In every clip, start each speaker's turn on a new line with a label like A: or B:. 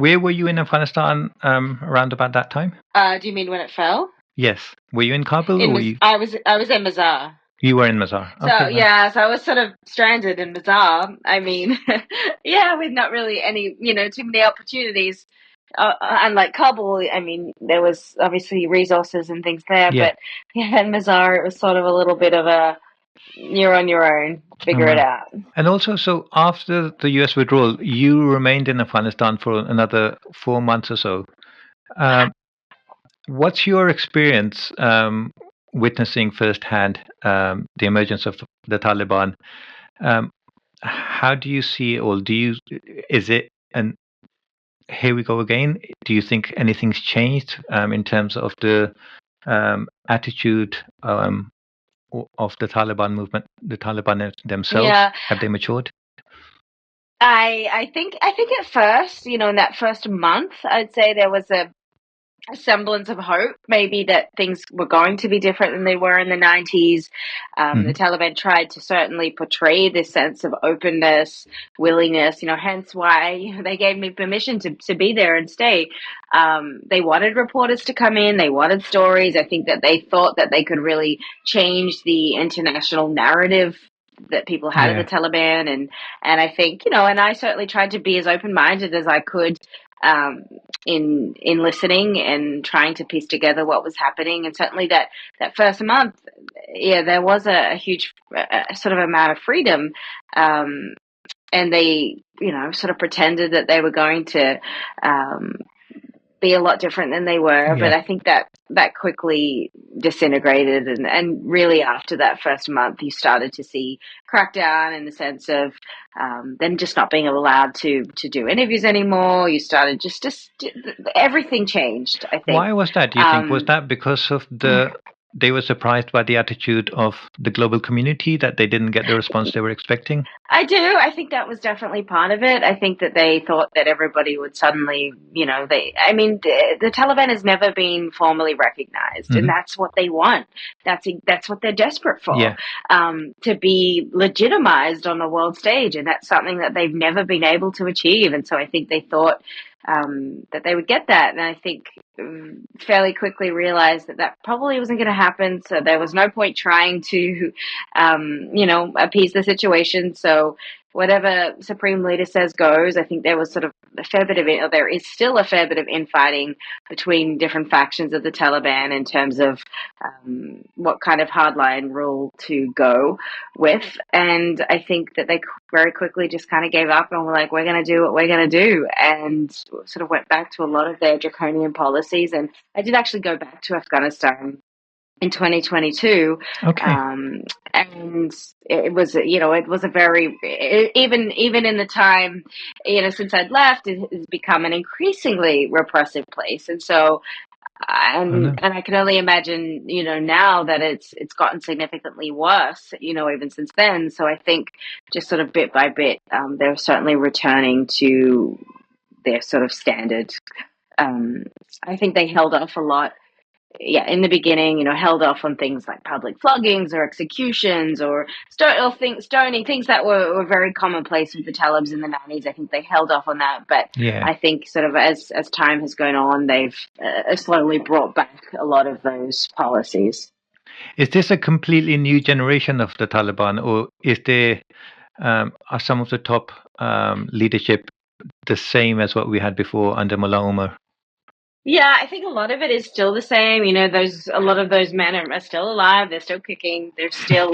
A: where were you in Afghanistan around about that time?
B: Do you mean when it fell?
A: Yes. Were you in Kabul or were you?
B: I was in Mazar.
A: You were in Mazar.
B: So
A: Okay, right.
B: yeah, so I was sort of stranded in Mazar. I mean, yeah, with not really any, too many opportunities. Unlike Kabul, I mean, there was obviously resources and things there,
A: Yeah.
B: but yeah, in Mazar, it was sort of a little bit of a you're on your own,
A: Oh,
B: figure it
A: wow.
B: out.
A: And also, so after the U.S. withdrawal, you remained in Afghanistan for another 4 months or so. Um, what's your experience witnessing firsthand the emergence of the Taliban? Um, how do you see it all? Is it an here we go again? Do you think anything's changed in terms of the attitude of the Taliban movement, the Taliban themselves?
B: Yeah,
A: Have they matured?
B: I think at first, in that first month, I'd say there was a semblance of hope, maybe that things were going to be different than they were in the 90s. The
A: Hmm.
B: Taliban tried to certainly portray this sense of openness, willingness, hence why they gave me permission to be there and stay. They wanted reporters to come in, they wanted stories. I think that they thought that they could really change the international narrative that people had of the
A: Yeah.
B: Taliban, and I think, and I certainly tried to be as open-minded as I could, um, in listening and trying to piece together what was happening. And certainly that first month, yeah, there was a huge sort of amount of freedom, and they, sort of pretended that they were going to be a lot different than they were. But
A: Yeah.
B: I think that quickly disintegrated, and really after that first month, you started to see crackdown in the sense of then just not being allowed to do interviews anymore. You started just everything changed, I think.
A: Why was that, do you think? Was that because of they were surprised by the attitude of the global community that they didn't get the response they were expecting?
B: I do. I think that was definitely part of it. I think that they thought that everybody would suddenly, I mean, the Taliban has never been formally recognized, and
A: Hmm.
B: that's what they want. That's what they're desperate for,
A: Yeah.
B: to be legitimized on the world stage, and that's something that they've never been able to achieve. And so I think they thought that they would get that, and I think fairly quickly realized that probably wasn't going to happen. So there was no point trying to, appease the situation. So whatever Supreme Leader says goes. I think there was sort of a fair bit of it, or there is still a fair bit of infighting between different factions of the Taliban in terms of what kind of hardline rule to go with. And I think that they very quickly just kind of gave up and were like, we're going to do what we're going to do, and sort of went back to a lot of their draconian policies. And I did actually go back to Afghanistan in 2022,
A: Okay.
B: and it was, it was a very, even in the time, since I'd left, it has become an increasingly repressive place. And so,
A: Oh, no.
B: and I can only imagine, now that it's gotten significantly worse, even since then. So I think just sort of bit by bit, they're certainly returning to their sort of standard. I think they held off a lot, yeah, in the beginning, held off on things like public floggings or executions or stoning, things that were very commonplace with the Talibs in the 90s. I think they held off on that. But
A: Yeah.
B: I think sort of as time has gone on, they've slowly brought back a lot of those policies.
A: Is this a completely new generation of the Taliban, or are some of the top leadership the same as what we had before under Mullah Omar?
B: Yeah, I think a lot of it is still the same. A lot of those men are still alive. They're still kicking. They're still,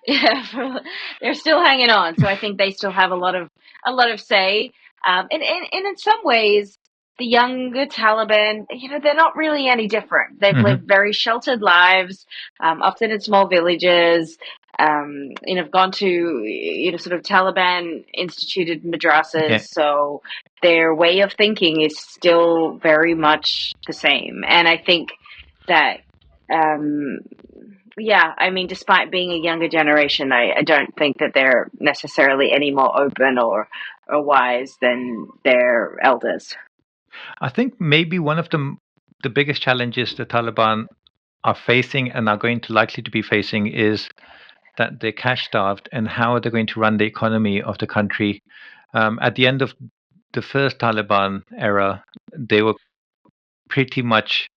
B: yeah, they're still hanging on. So I think they still have a lot of say. And in some ways, the younger Taliban, they're not really any different. They've
A: Hmm.
B: lived very sheltered lives, often in small villages. Have gone to, sort of Taliban instituted madrasas.
A: Yeah.
B: So their way of thinking is still very much the same. And I think that, yeah, I mean, despite being a younger generation, I don't think that they're necessarily any more open or wise than their elders.
A: I think maybe one of the biggest challenges the Taliban are facing and are going to likely to be facing is that they're cash starved, and how are they going to run the economy of the country? At the end of the first Taliban era, they were pretty much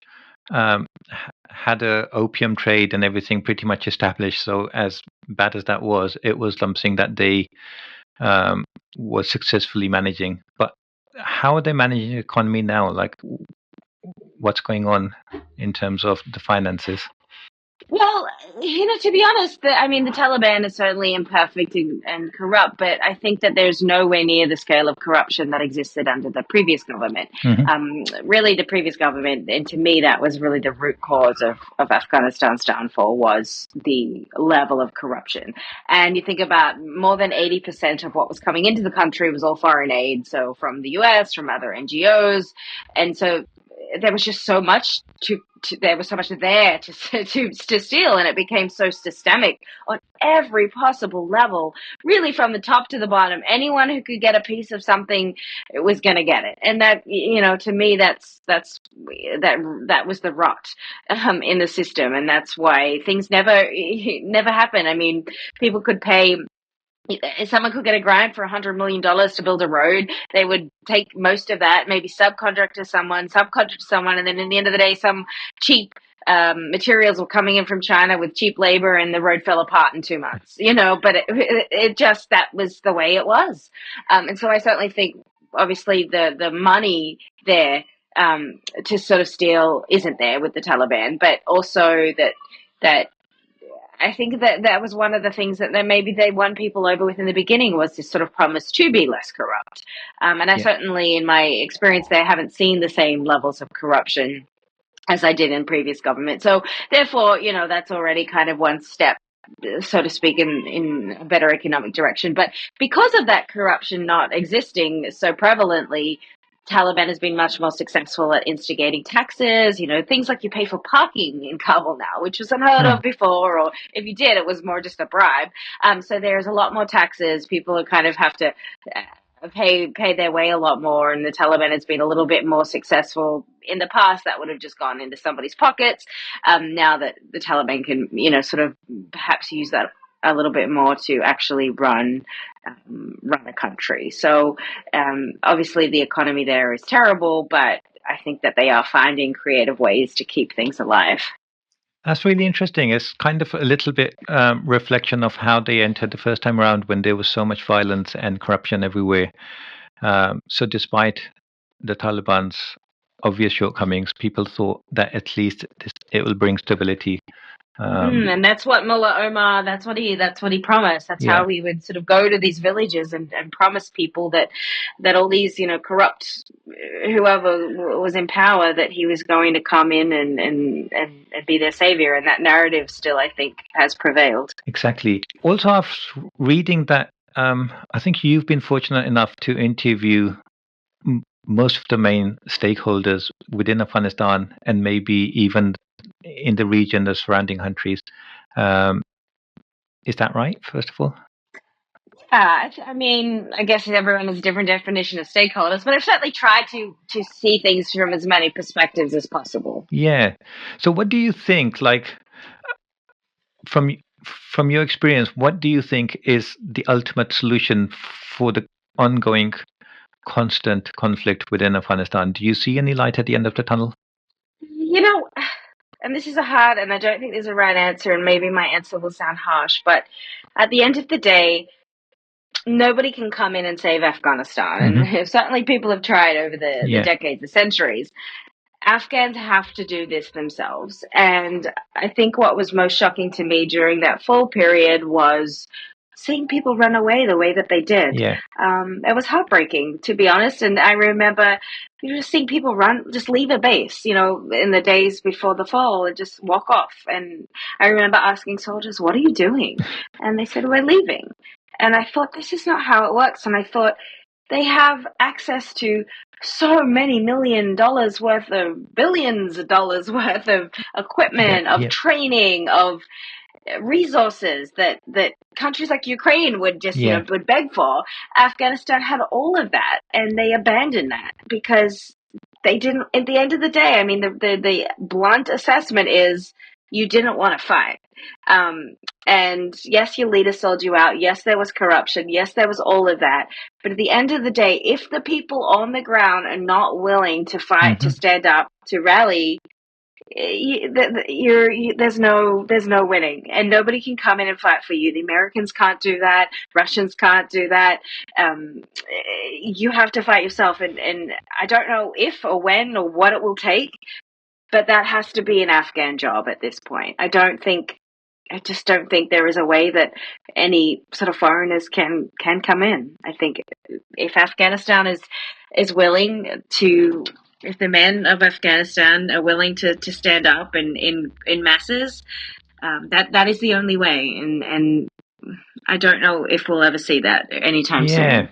A: had a opium trade and everything pretty much established. So as bad as that was, it was something that they were successfully managing. But how are they managing the economy now? Like, what's going on in terms of the finances?
B: Well, to be honest, the Taliban is certainly imperfect and corrupt, but I think that there's nowhere near the scale of corruption that existed under the previous government. Really, the previous government, and to me, that was really the root cause of Afghanistan's downfall, was the level of corruption. And you think about more than 80% of what was coming into the country was all foreign aid, so from the US, from other NGOs, and so there was just so much there was so much there to steal, and it became so systemic on every possible level, really from the top to the bottom. Anyone who could get a piece of something was going to get it, and that, to me, that was the rot in the system, and that's why things never happen. I mean, people could pay. If someone could get a grant for $100 million to build a road, they would take most of that, maybe subcontract to someone, and then in the end of the day, some cheap materials were coming in from China with cheap labor, and the road fell apart in 2 months. But it just, that was the way it was. And so I certainly think, obviously, the money there to sort of steal isn't there with the Taliban, but also that I think that was one of the things that maybe they won people over with in the beginning, was this sort of promise to be less corrupt. And I certainly, in my experience there, haven't seen the same levels of corruption as I did in previous government. So therefore, that's already kind of one step, so to speak, in a better economic direction. But because of that corruption not existing so prevalently, Taliban has been much more successful at instigating taxes, things like you pay for parking in Kabul now, which was unheard of before, or if you did, it was more just a bribe. So there's a lot more taxes. People kind of have to pay their way a lot more, and the Taliban has been a little bit more successful. In the past, that would have just gone into somebody's pockets. Now that the Taliban can, sort of perhaps use that a little bit more to actually run a country. So obviously the economy there is terrible, but I think that they are finding creative ways to keep things alive.
A: That's really interesting. It's kind of a little bit reflection of how they entered the first time around, when there was so much violence and corruption everywhere. So despite the Taliban's obvious shortcomings, people thought that at least it will bring stability.
B: And that's what Mullah Omar, that's what he promised. That's how he would sort of go to these villages and promise people that all these, corrupt, whoever was in power, that he was going to come in and be their savior. And that narrative still, I think, has prevailed.
A: Exactly. Also, I was reading that I think you've been fortunate enough to interview most of the main stakeholders within Afghanistan, and maybe even in the region, the surrounding countries. Is that right, first of all?
B: I guess everyone has a different definition of stakeholders, but I've certainly tried to see things from as many perspectives as possible.
A: Yeah. So what do you think, like, from your experience, what do you think is the ultimate solution for the ongoing constant conflict within Afghanistan? Do you see any light at the end of the tunnel?
B: And this is and I don't think there's a right answer, and maybe my answer will sound harsh, but at the end of the day, nobody can come in and save Afghanistan. And certainly people have tried over the decades, the centuries. Afghans have to do this themselves. And I think what was most shocking to me during that fall period was seeing people run away the way that they did. It was heartbreaking, to be honest. And I remember just seeing people just leave a base, in the days before the fall, and just walk off. And I remember asking soldiers, "What are you doing?" And they said, "We're leaving." And I thought, this is not how it works. And I thought, they have access to so many $1 million worth of billions of dollars worth of equipment, of training, of resources that countries like Ukraine would just, would beg for. Afghanistan had all of that, and they abandoned that because they didn't, at the end of the day, the blunt assessment is, you didn't want to fight. And yes, your leader sold you out. Yes, there was corruption. Yes, there was all of that. But at the end of the day, if the people on the ground are not willing to fight, to stand up, to rally, there's no winning, and nobody can come in and fight for you. The Americans can't do that. Russians can't do that. You have to fight yourself, and I don't know if or when or what it will take, but that has to be an Afghan job at this point. I just don't think there is a way that any sort of foreigners can come in. I think if Afghanistan is willing to, if the men of Afghanistan are willing to stand up in masses, that is the only way. And I don't know if we'll ever see that anytime soon.